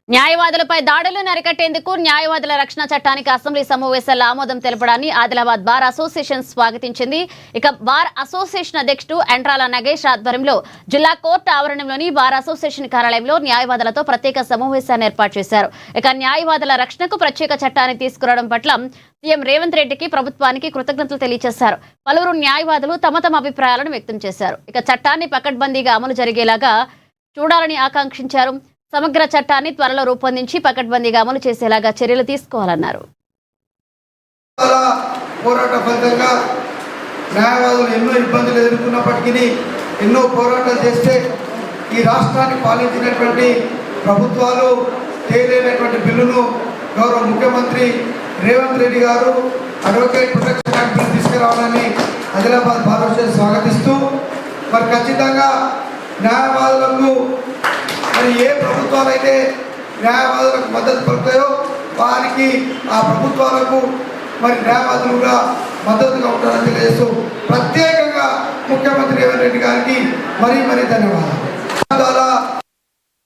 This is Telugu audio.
న్యాయవాదులపై దాడులను అరికట్టేందుకు న్యాయవాదుల రక్షణ చట్టానికి అసెంబ్లీ సమావేశాల్లో ఆమోదం తెలపడాన్ని ఆదిలాబాద్ బార్ అసోసియేషన్ స్వాగతించింది. ఇక బార్ అసోసియేషన్ అధ్యక్షుడు ఎంట్రాల నగేష్ ఆధ్వర్యంలో జిల్లా కోర్టు ఆవరణంలోని బార్ అసోసియేషన్ కార్యాలయంలో న్యాయవాదులతో ప్రత్యేక సమావేశాన్ని ఏర్పాటు చేశారు. ఇక న్యాయవాదుల రక్షణకు ప్రత్యేక చట్టాన్ని తీసుకురావడం పట్ల సీఎం రేవంత్ రెడ్డికి ప్రభుత్వానికి కృతజ్ఞతలు తెలియజేశారు. పలువురు న్యాయవాదులు తమ అభిప్రాయాలను వ్యక్తం చేశారు. ఇక చట్టాన్ని పకడ్బందీగా అమలు జరిగేలాగా చూడాలని ఆకాంక్షించారు. సమగ్ర చట్టాన్ని త్వరలో రూపొందించి పకడ్బందీగా అమలు చేసేలాగా చర్యలు తీసుకోవాలన్నారు. పోరాట ఫలితంగా న్యాయవాదులు ఎన్నో ఇబ్బందులు ఎదుర్కొన్నప్పటికీ ఎన్నో పోరాటాలు చేస్తే ఈ రాష్ట్రాన్ని పాలించినటువంటి ప్రభుత్వాలు తేలైనటువంటి బిల్లును గౌరవ ముఖ్యమంత్రి రేవంత్ రెడ్డి గారు అడ్వకేట్ ప్రొటెక్షన్ యాక్ట్ బిల్లు తీసుకురావాలని ఆదిలాబాద్ బార్ అసోసియేషన్ స్వాగతిస్తూ మరి ఖచ్చితంగా న్యాయవాదులకు మరి ఏ ప్రభుత్వాలు అయితే న్యాయవాదులకు మద్దతు పలుకుతాయో వారికి ఆ ప్రభుత్వాలకు మరి న్యాయవాదులుగా మద్దతుగా ఉంటారని తెలియజేస్తూ ప్రత్యేకంగా ముఖ్యమంత్రి రేవంత్ రెడ్డి గారికి మరీ ధన్యవాదాలు.